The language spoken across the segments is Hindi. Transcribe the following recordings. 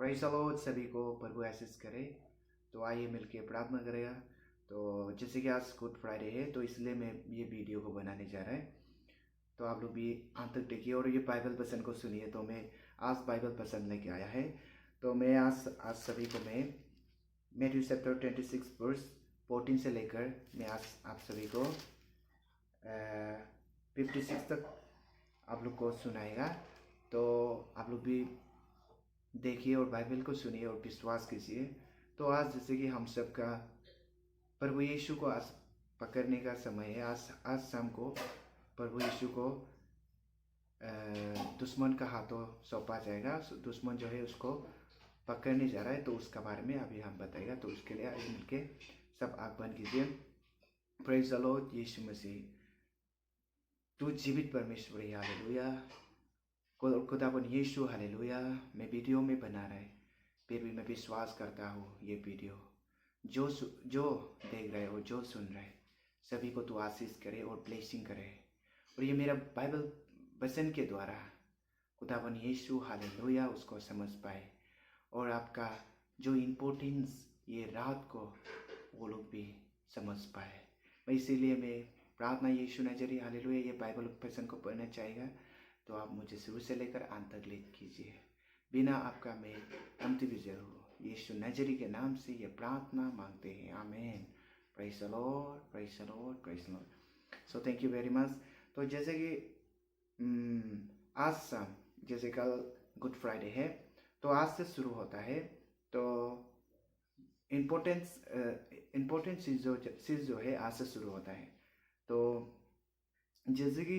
Praise the Lord. सभी को प्रभु आशीष करे। तो आइए मिलके प्रार्थना करेगा। तो जैसे कि आज गुड फ्राइडे है तो इसलिए मैं ये वीडियो को बनाने जा रहा है। तो आप लोग भी अंत तक देखिए और ये बाइबल पसंद को सुनिए। तो मैं आज बाइबल पसंद लेके आया है। तो मैं आज सभी को मैं मैथ्यू चैप्टर 26 वर्स 14 से लेकर मैं आज आप सभी को 56 तक आप लोग को सुनाएगा। तो आप लोग भी देखिए और बाइबल को सुनिए और विश्वास कीजिए। तो आज जैसे कि हम सब का प्रभु यीशु को आज पकड़ने का समय है। आज शाम को प्रभु यीशु को दुश्मन का हाथों सौंपा जाएगा। दुश्मन जो है उसको पकड़ने जा रहा है। तो उसका बारे में अभी हम बताएगा। तो उसके लिए आइए मिलके सब आँख बंद कीजिए। Praise the lord. यीशु मसीह तू जीवित परमेश्वर है। हालेलुया। खुदावन यीशु हालेलुया। मैं वीडियो में बना रहा है फिर भी मैं विश्वास करता हूँ ये वीडियो जो देख रहे हो जो सुन रहे सभी को तू आशीष करे और ब्लेसिंग करे। और ये मेरा बाइबल वचन के द्वारा खुदावन यीशु हालेलुया उसको समझ पाए और आपका जो इम्पोर्टेंस ये रात को वो लोग भी समझ पाए। इसीलिए मैं प्रार्थना यीशु नजरी हालेलुया ये बाइबल वचन को पढ़ना चाहेगा। तो आप मुझे शुरू से लेकर अंत तक लीड कीजिए। बिना आपका मैं अंत भी जरूर यीशु नजरी के नाम से ये प्रार्थना मांगते हैं। आमीन। Praise the Lord, praise the Lord, praise the Lord. So thank you very much. तो जैसे कि आज शाम जैसे कल गुड फ्राइडे है तो आज से शुरू होता है। तो इम्पोर्टेंट चीज़ जो है आज से शुरू होता है। तो जैसे कि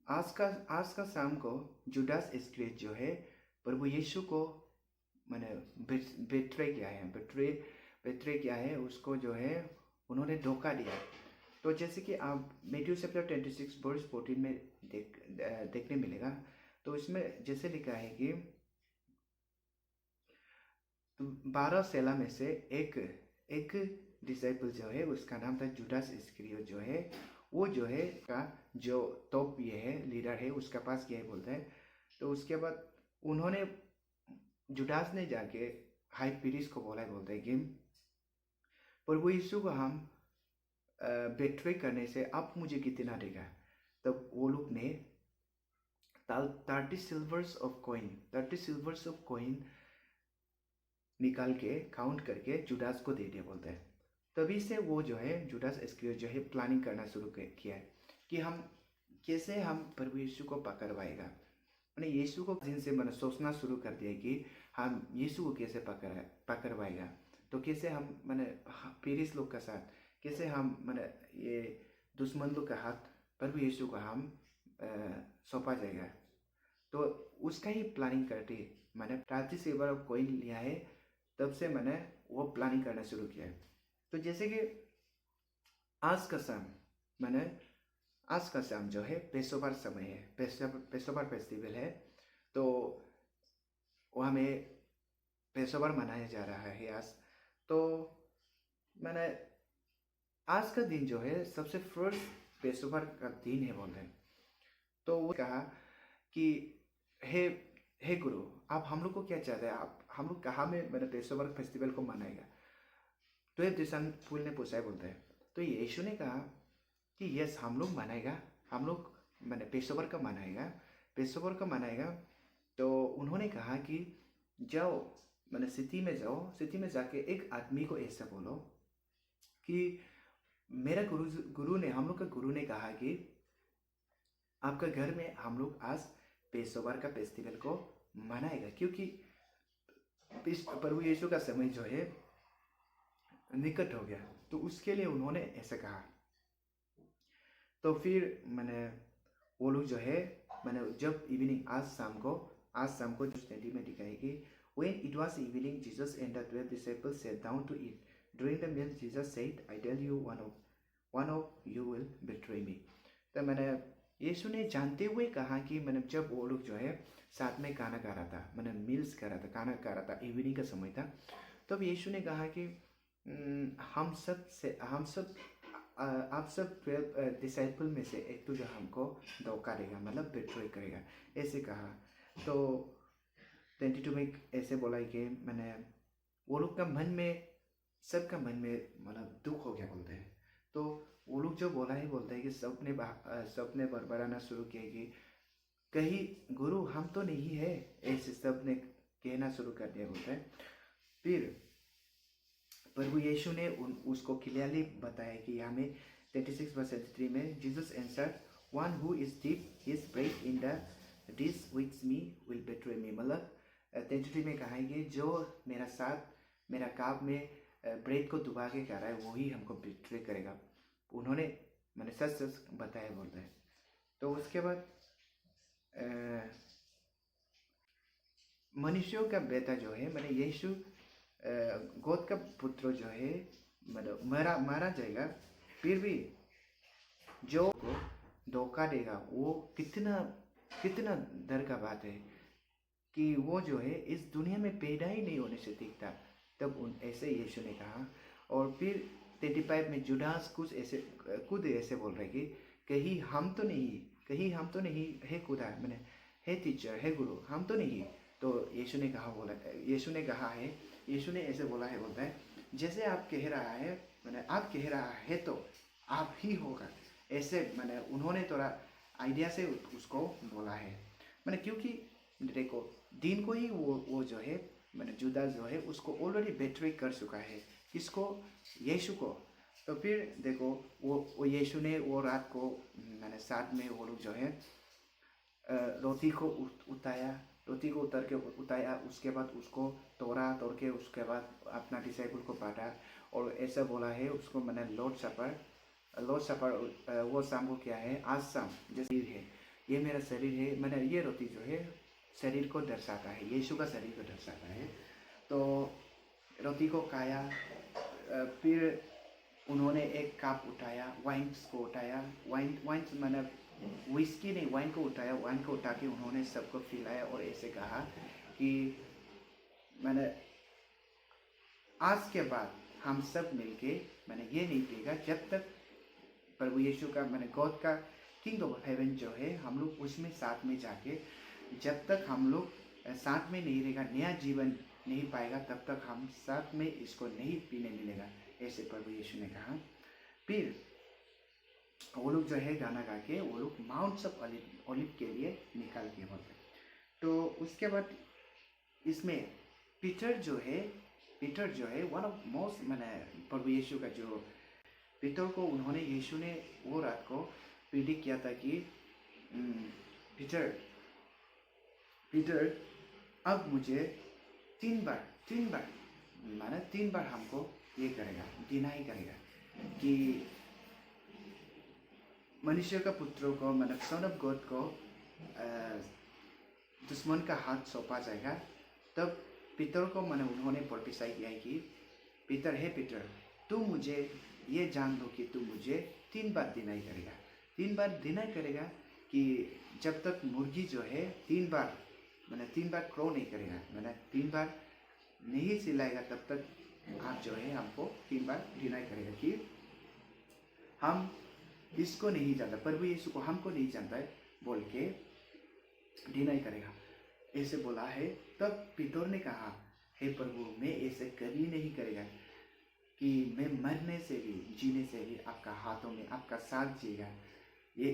आज का शाम को जुडास इस्करियोत जो है प्रभु यीशु को मैंने बेट्रे किया है उसको जो है उन्होंने धोखा दिया। तो जैसे कि आप मैथ्यू चैप्टर 26 वर्स 14 में देखने मिलेगा। तो इसमें जैसे लिखा है कि 12 चेला में से एक डिसाइपल जो है उसका नाम था जुडास इस्करियोत जो है वो जो है का जो टॉप ये है लीडर है उसका पास गया बोलता है। तो उसके बाद उन्होंने जुडास ने जाके हाई प्रीस्ट को बोलता है कि प्रभु यीशु को हम बेट्रे करने से आप मुझे कितना देगा। तब वो लोग ने 30 सिल्वर्स ऑफ कॉइन निकाल के काउंट करके जुडास को दे दिया बोलता है। तभी से वो जो है जुडास इस्करियोत जो है प्लानिंग करना शुरू किया है कि हम कैसे हम प्रभु यीशु को पकड़वाएगा। मैंने यीशु को जिनसे मैंने सोचना शुरू कर दिया कि हम यीशु को कैसे पकड़वाएगा। तो कैसे हम मैंने पीरिस लोग का साथ कैसे हम मैंने ये दुश्मन लोग का हाथ प्रभु यीशु को हम सौंपा जाएगा। तो उसका ही प्लानिंग करते मैंने 30 सिल्वर कॉइन लिया है। तब से मैंने वो प्लानिंग करना शुरू किया है। तो जैसे कि आज का शाम जो है पेसोवर समय है, पेसोवर फेस्टिवल है। तो वहाँ में पेसोवर मनाया जा रहा है आज। तो मैंने आज का दिन जो है सबसे फर्स्ट पेसोवर का दिन है बोलते हैं। तो वो कहा कि हे गुरु आप हम लोग को क्या चाहते हैं, आप हम लोग कहाँ में मैंने पेसोवर फेस्टिवल को मनाएगा। तो ये डिसाइपल ने पूछा है बोलता है। तो यीशु ने कहा कि यस हम लोग मनाएगा, हम लोग मैंने पेसोवर का मनाएगा। तो उन्होंने कहा कि जाओ मैंने सिटी में जाके एक आदमी को ऐसा बोलो कि मेरा हम लोग का गुरु ने कहा कि आपका घर में हम लोग आज पेसोवर का फेस्टिवल को मनाएगा क्योंकि प्रभु यीशु का समय जो है निकट हो गया। तो उसके लिए उन्होंने ऐसा कहा। तो फिर मैंने वो लोग जो है मैंने जब इवनिंग आज शाम को स्टडी में दिखाई कि when it was evening Jesus and the 12 disciples sat down to eat. During the meal Jesus said, I tell you one of you will betray me. तो मैंने यीशु ने जानते हुए कहा कि मैंने जब वो लोग जो है साथ में खाना खा रहा था मैंने मील्स खा रहा था इवनिंग का समय था। तब यीशु ने कहा कि आप सब 12 डिसाइपल में से एक जो हमको धोखा देगा मतलब बेट्रे करेगा ऐसे कहा। तो 22 में ऐसे बोला है कि मैंने वो लोग का मन में, सबका मन में मतलब दुख हो गया बोलते हैं। तो वो लोग जो बोलते हैं कि सबने बड़बड़ाना शुरू किया कि कहीं गुरु हम तो नहीं है, ऐसे सब ने कहना शुरू कर दिया बोलते हैं। फिर प्रभु यीशु ने उसको क्लियरली बताया कि यहाँ में 36:33 में Jesus answered, one who is dip his bread in the dish which me will betray me. मतलब 33 में कहा है कि जो मेरा साथ मेरा काप में ब्रेड को डुबा के खा रहा है वही हमको बेट्रे करेगा। उन्होंने मैंने सच सच बताया बोलते हैं। तो उसके बाद मनुष्यों का बेटा जो है मैंने यीशु गॉड का पुत्र जो है मतलब मारा जाएगा, फिर भी जो को धोखा देगा वो कितना कितना डर का बात है कि वो जो है इस दुनिया में पैदा ही नहीं होने से दिखता। तब ऐसे यीशु ने कहा। और फिर 35 में जुडास खुद ऐसे बोल रहे कि कहीं हम तो नहीं है खुदा, मैंने है टीचर है गुरु, हम तो नहीं। तो यीशु ने ऐसे बोला है बोलता है, जैसे आप कह रहा है मैंने आप कह रहा है तो आप ही होगा, ऐसे मैंने उन्होंने थोड़ा आइडिया से उसको बोला है। मैंने क्योंकि देखो दिन को ही वो जो है मैंने जुदा जो है उसको ऑलरेडी बेट्रे कर चुका है। किसको? यीशु को। तो फिर देखो वो यीशु ने वो रात को मैंने साथ में वो लोग जो है रोटी को उतर के उताया, उसके बाद उसको तोड़ के उसके बाद अपना डिसाइपल को बांटा और ऐसा बोला है उसको मैंने लॉर्ड सपर वो शाम को क्या है, आज शाम जो शरीर है ये मेरा शरीर है। मैंने ये रोटी जो है शरीर को दर्शाता है, यीशु का शरीर को दर्शाता है। तो रोटी को खाया, फिर उन्होंने एक कप उठाया, वाइन को उठाया, वाइन मैंने विस्की नहीं वाइन को उठाया, वाइन को उठा के उन्होंने सबको पिलाया और ऐसे कहा कि मैंने आज के बाद हम सब मिलके मैंने ये नहीं पिएगा जब तक प्रभु यीशु का मैंने गॉड का किंगडम ऑफ हेवन जो है हम लोग उसमें साथ में जाके जब तक हम लोग साथ में नहीं रहेगा, नया जीवन नहीं पाएगा, तब तक हम साथ में इसको नहीं पीने मिलेगा, ऐसे प्रभु यीशु ने कहा। फिर वो लोग जो है गाना गा के वो लोग माउंट्स ऑफ ओलिव के लिए निकाल के बोलते। तो उसके बाद इसमें पीटर जो है वन ऑफ मोस्ट मैंने प्रभु यीशु का जो पीटर को उन्होंने यीशु ने वो रात को प्रिडिक्ट किया था कि पीटर अब मुझे तीन बार हमको ये करेगा, डिनाई करेगा कि मनुष्य का पुत्र को मतलब सन ऑफ गॉड को दुश्मन का हाथ सौंपा जाएगा। तब पीटर को मैंने उन्होंने प्रोफेसाई किया कि पीटर तू मुझे ये जान लो कि तू मुझे 3 बार डिनाई करेगा कि जब तक मुर्गी जो है 3 बार क्रो नहीं करेगा, मैंने 3 बार नहीं चिल्लाएगा तब तक आप जो है हमको 3 बार डिनाई करेगा कि हम इसको नहीं जानता, प्रभु यीशु को हमको नहीं जानता है बोल के डिनाई करेगा, ऐसे बोला है। तब पीटर ने कहा, हे प्रभु मैं ऐसे कभी नहीं करेगा कि मैं मरने से भी जीने से भी आपका हाथों में आपका साथ जिएगा। ये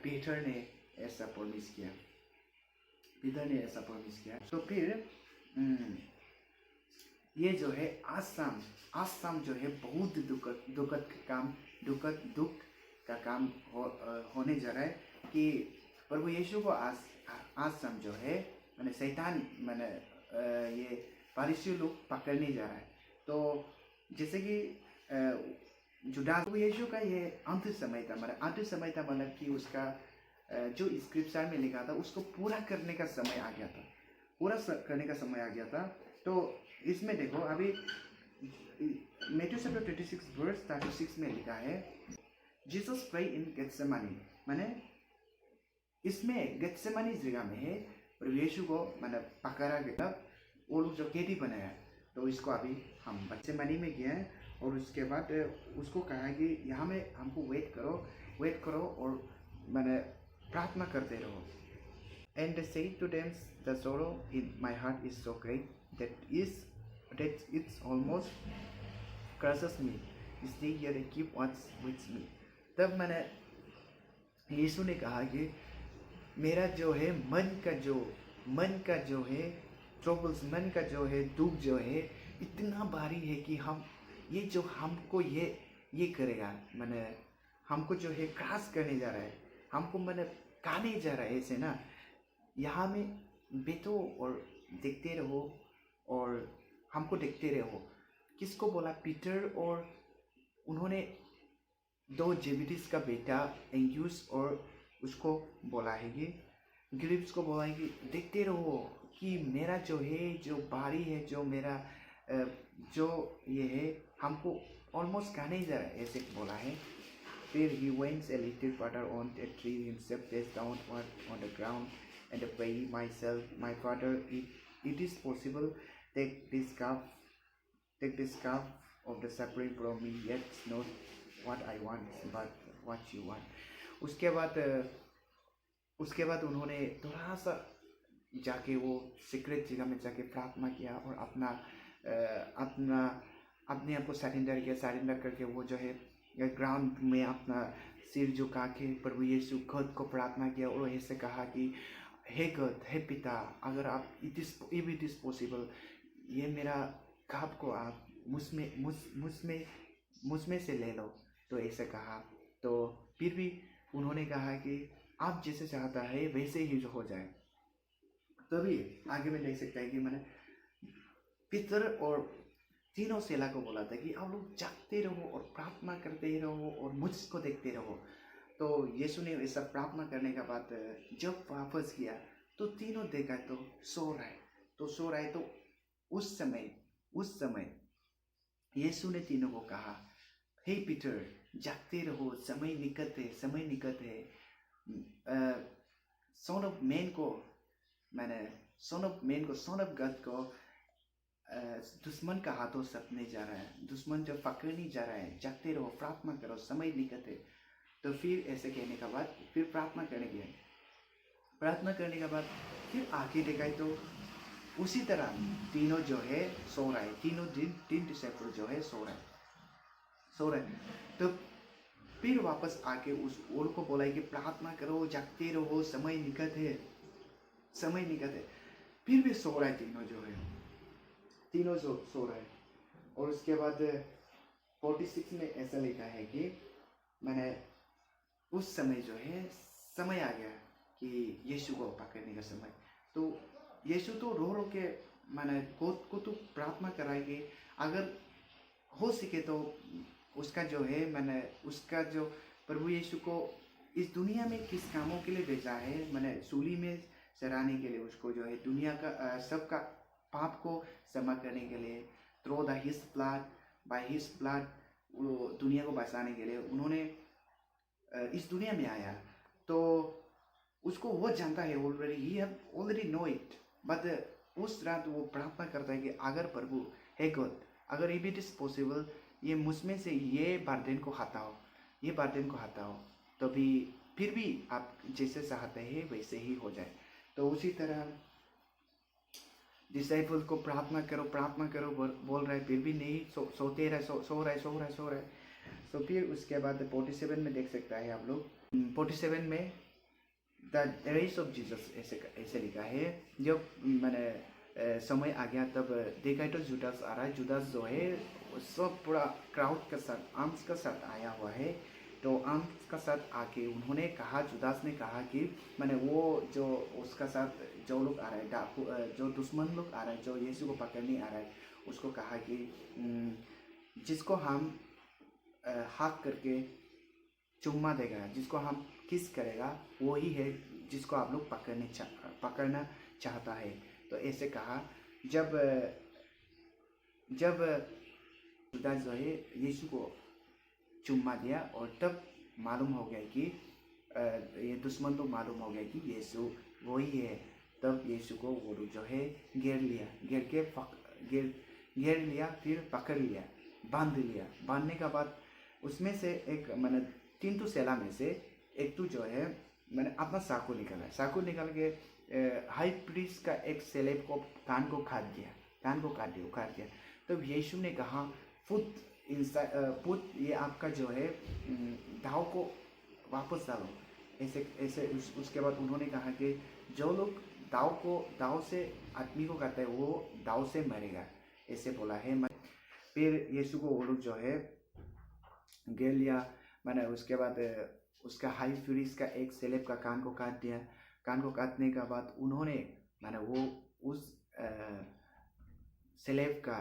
पीटर ने ऐसा प्रॉमिस किया, तो फिर ये जो है आज शाम जो है बहुत दुख का काम होने जा रहा है कि प्रभु यीशु को आज शाम जो है मैंने शैतान ये फरीसी लोग पकड़ने जा रहा है। तो जैसे कि जुडास प्रभु यीशु का ये अंत समय था मतलब कि उसका जो स्क्रिप्चर में लिखा था उसको पूरा करने का समय आ गया था। तो इसमें देखो अभी मैथ्यू चैप्टर 26 वर्स 36 में लिखा है, जीसस प्रे इन गेत्सेमानी, माने इसमें गेत्सेमानी जगह में है प्रभु यीशु को मैंने पकड़ा गया, वो लोग जो कैदी बनाया। तो इसको अभी हम गेत्सेमानी में गए और उसके बाद उसको कहा कि यहाँ में हमको वेट करो और मैंने प्रार्थना करते रहो, And say to them, the sorrow in my heart is so great that it almost crushes me. Stay here and keep watch with me. तब मैंने यीशु ने कहा कि मेरा जो है मन का जो है ट्रबल्स, मन का जो है दुख जो है इतना भारी है कि हम ये जो हमको ये करेगा, मैंने हमको जो है क्रॉस करने जा रहा है, हमको मैंने खाने जा रहा है ऐसे ना। यहाँ में बैठो और देखते रहो और हमको देखते रहो। किसको बोला? पीटर, और उन्होंने दो जेबिडिस का बेटा एंग्यूस और उसको बोला है कि गिलिप्स को बोला है कि देखते रहो कि मेरा जो है जो भारी है, जो मेरा जो ये है हमको ऑलमोस्ट खाने जा रहा है, ऐसे बोला है। फिर he went a little further on a tree himself, placed downward on the ground and pray myself, my father, it is possible, take this cup of the suffering from me, yet not what I want but what you want. उसके बाद उन्होंने थोड़ा सा जाके वो सीक्रेट जगह में जाके प्रार्थना किया और अपने आप को सरेंडर करके वो जो है ग्राउंड में अपना सिर झुका के प्रभु यीशु खुद को प्रार्थना किया और ऐसे कहा कि हे गॉड, हे पिता, अगर आप इट इज पॉसिबल, ये मेरा कप को आप मुझमें से ले लो। तो ऐसे कहा। तो फिर भी उन्होंने कहा कि आप जैसे चाहता है वैसे ही हो जाए। तभी आगे में देख सकता है कि मैंने पीतर और तीनों सेला को बोला था कि आप लोग जागते रहो और प्रार्थना करते रहो और मुझको देखते रहो। तो यीशु ने ऐसा प्रार्थना करने के बाद जब वापस किया तो तीनों देखा तो सो रहा है। तो उस समय यीशु ने तीनों को कहा, हे पीटर, जागते रहो, समय निकट है। सन ऑफ मैन को सन ऑफ गॉड को दुश्मन का हाथों सपने जा रहा है, दुश्मन जो पकड़ने जा रहा है। जागते रहो, प्रार्थना करो, समय निकट है। तो फिर ऐसे कहने के बाद फिर प्रार्थना करने के बाद फिर आगे देखा तो उसी तरह तीनों जो है सो रहा है, तीन डिसाइपल जो है सो रहे। तो फिर वापस आके उस और को बोला कि प्रार्थना करो, जागते रहो, समय निकट है। फिर भी सो रहा है, तीनों सो रहा है। और उसके बाद 46 में ऐसा लिखा है कि मैंने उस समय जो है समय आ गया कि यीशु को पकड़ने का समय। तो यीशु तो रो के मैंने को तो प्रार्थना कराएंगे, अगर हो सके तो उसका जो है मैंने उसका जो प्रभु यीशु को इस दुनिया में किस कामों के लिए भेजा है, मैंने सूली में चढ़ाने के लिए, उसको जो है दुनिया का सबका पाप को क्षमा करने के लिए, through the his blood, by his blood दुनिया को बचाने के लिए उन्होंने इस दुनिया में आया। तो उसको वो जानता है ऑलरेडी नो इट, बट उस रात वो प्रार्थना करता है कि अगर प्रभु, हे गॉड, अगर इफ इट इज पॉसिबल, ये मुझमें से ये बर्डन को हटाओ, तो भी फिर भी आप जैसे चाहते हैं वैसे ही हो जाए। तो उसी तरह डिसाइपल को प्रार्थना करो बोल रहा है, फिर भी नहीं, सो रहा है। तो फिर उसके बाद 47 में देख सकता है आप लोग, 47 में द रेस ऑफ जीसस ऐसे लिखा है। जब मैंने समय आ गया तब देखा तो जुदास आ रहा है। जुदास जो है सब पूरा क्राउड के साथ, आर्म्स के साथ आया हुआ है। तो आर्म्स का साथ आके उन्होंने कहा, जुदास ने कहा कि मैंने वो जो उसका साथ जो लोग आ रहे हैं, डाकू जो दुश्मन लोग आ रहे हैं, जो यीशु को पकड़ने आ रहा है, उसको कहा कि जिसको हम हाथ करके चुम्मा देगा, जिसको हम किस करेगा, वो ही है जिसको आप लोग पकड़ना चाहता है। तो ऐसे कहा। जब जुदास जो है यीशु को चुम्मा दिया और तब मालूम हो गया कि ये दुश्मन तो मालूम हो गया कि यीशु वही है। तब यीशु को वो जो है घेर लिया, फिर पकड़ लिया, बांधने के बाद उसमें से एक मैंने 3 सेला में से एक तो जो है मैंने अपना चाकू निकाल के हाई प्रीस्ट का एक सेलेब को कान को काट दिया, उखाड़ दिया। तो यीशु ने कहा पुट ये आपका जो है दाव को वापस डालो। ऐसे ऐसे उसके बाद उन्होंने कहा कि जो लोग दाव से आदमी को काटता है वो दाव से मरेगा, ऐसे बोला है। फिर यीशु को वो लोग जो है घेर लिया, मैंने उसके बाद उसका हाई फ्यूरिस का एक सेलेब का कान को काट दिया। कान को काटने के बाद उन्होंने मैंने वो उस सेलेब का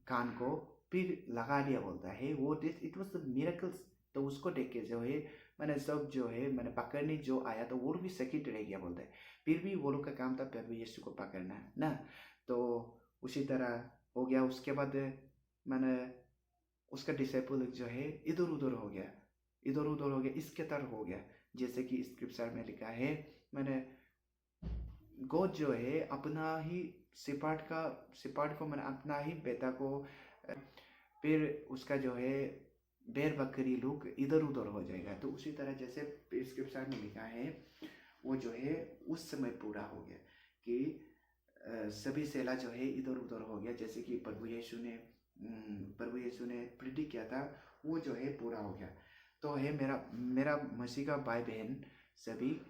कान को फिर लगा दिया, बोलता है वो इट वाज द मिरेकल्स। तो उसको देख के जो है मैंने सब जो है मैंने पकड़ने जो आया तो वो भी सकित रह गया, बोलता है। फिर भी वो लोग का काम था प्रभु यीशु को पकड़ना ना, तो उसी तरह हो गया। उसके बाद मैंने उसका डिसाइपल जो है इधर उधर हो गया, इसके तरह हो गया, जैसे कि स्क्रिप्चर में लिखा है। मैंने गॉड जो है अपना ही सिपाट को मैंने अपना ही बेटा को, फिर उसका जो है बैर बकरी लोग इधर उधर हो जाएगा। तो उसी तरह जैसे स्क्रिप्चर में लिखा है वो जो है उस समय पूरा हो गया कि सभी सेला जो है इधर उधर हो गया, जैसे कि प्रभु यीशु ने प्रिडिक्ट किया था, वो जो है पूरा हो गया। तो है मेरा मसीह का भाई बहन सभी,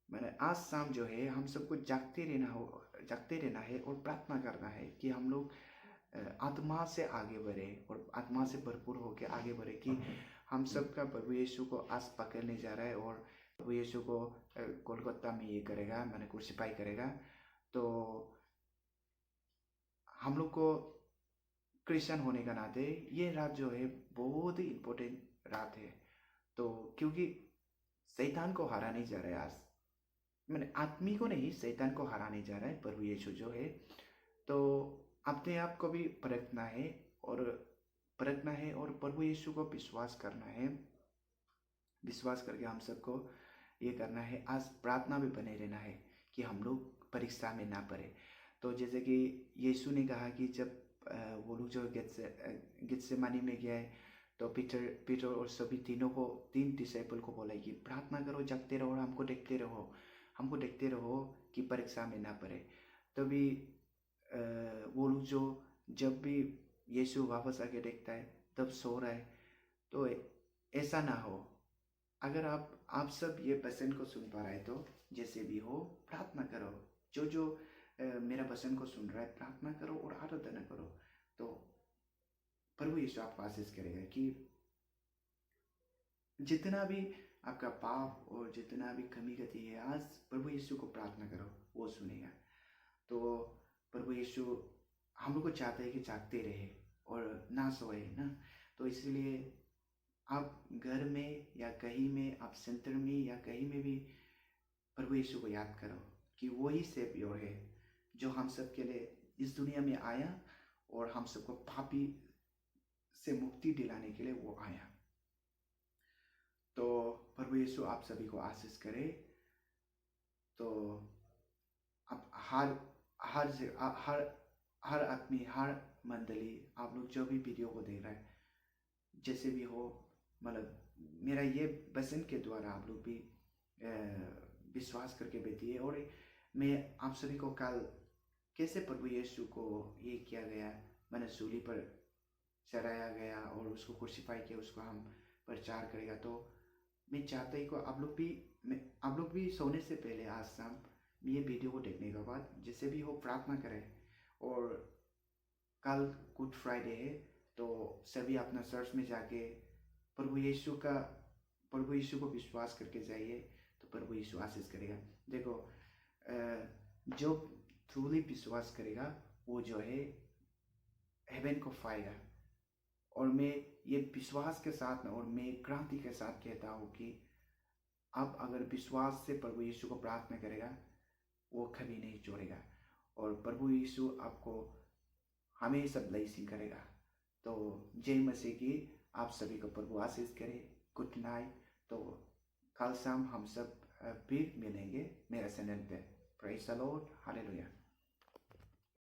मैंने आज शाम जो है हम सबको जागते रहना है और प्रार्थना करना है कि हम लोग आत्मा से आगे बढ़े और आत्मा से भरपूर होकर आगे बढ़े, कि हम सब का प्रभु यीशु को आज पकड़ने जा रहा है और प्रभु यीशु को कोलकाता में ये करेगा, मैंने क्रूसिफाई करेगा। तो हम लोग को क्रिश्चियन होने का नाते ये रात जो है बहुत ही इम्पोर्टेंट रात है। तो क्योंकि शैतान को हराने जा रहा है आज, मैंने आदमी को नहीं, शैतान को हराने जा रहा है प्रभु यीशु जो है। तो अपने आप को भी परखना है और प्रभु यीशु को विश्वास करना है। विश्वास करके हम सबको ये करना है, आज प्रार्थना भी बने रहना है कि हम लोग परीक्षा में ना पड़े। तो जैसे कि यीशु ने कहा कि जब वो लोग जो गेत्सेमानी में गया है, तो पीटर और सभी तीन डिसाइपल को बोला कि प्रार्थना करो, जगते रहो और हमको देखते रहो कि परीक्षा में ना पड़े। तभी वो लोग जो जब भी यीशु वापस आके देखता है तब सो रहा है। तो ऐसा ना हो। अगर आप सब ये वचन को सुन पा रहे हैं तो जैसे भी हो प्रार्थना करो, जो मेरा वचन को सुन रहा है प्रार्थना करो और आराधना करो। तो प्रभु यीशु आपको आशीष करेगा कि जितना भी आपका पाप और जितना भी कमी गति है, आज प्रभु यीशु को प्रार्थना करो, वो सुनेगा। तो प्रभु यीशु हम लोग को चाहते हैं कि जागते रहे और ना सोए ना। तो इसलिए आप घर में या कहीं में, आप सेंटर में या कहीं में भी प्रभु यीशु को याद करो कि वही सेवियर है जो हम सब के लिए इस दुनिया में आया और हम सबको पापी से मुक्ति दिलाने के लिए वो आया। तो प्रभु यीशु आप सभी को आशीष करे। तो आप हर आदमी, हर मंडली, आप लोग जो भी वीडियो को देख रहे हैं, जैसे भी हो, मतलब मेरा ये वचन के द्वारा आप लोग भी विश्वास करके बैठिए। और मैं आप सभी को कल कैसे प्रभु यीशु को ये किया गया, मैंने सूली पर चढ़ाया गया और उसको क्रूसिफाई किया, उसको हम प्रचार करेगा। तो मैं चाहता ही को आप लोग भी सोने से पहले आज शाम ये वीडियो को देखने के बाद जैसे भी हो प्रार्थना करें। और कल गुड फ्राइडे है, तो सभी अपना चर्च में जाके प्रभु यीशु को विश्वास करके जाइए, तो प्रभु यीशु आशीष करेगा। देखो जो ट्रूली विश्वास करेगा वो जो है हेवन को पाएगा। और मैं ये विश्वास के साथ और मैं क्रांति के साथ कहता हूँ कि आप अगर विश्वास से प्रभु यीशु को प्रार्थना करेगा वो कभी नहीं छोड़ेगा और प्रभु यीशु आपको हमेशा ब्लेसिंग करेगा। तो जय मसीह की आप सभी को प्रभु आशीष करे। Good night. तो कल शाम हम सब फिर मिलेंगे मेरे चैनल पे। Praise the Lord, hallelujah.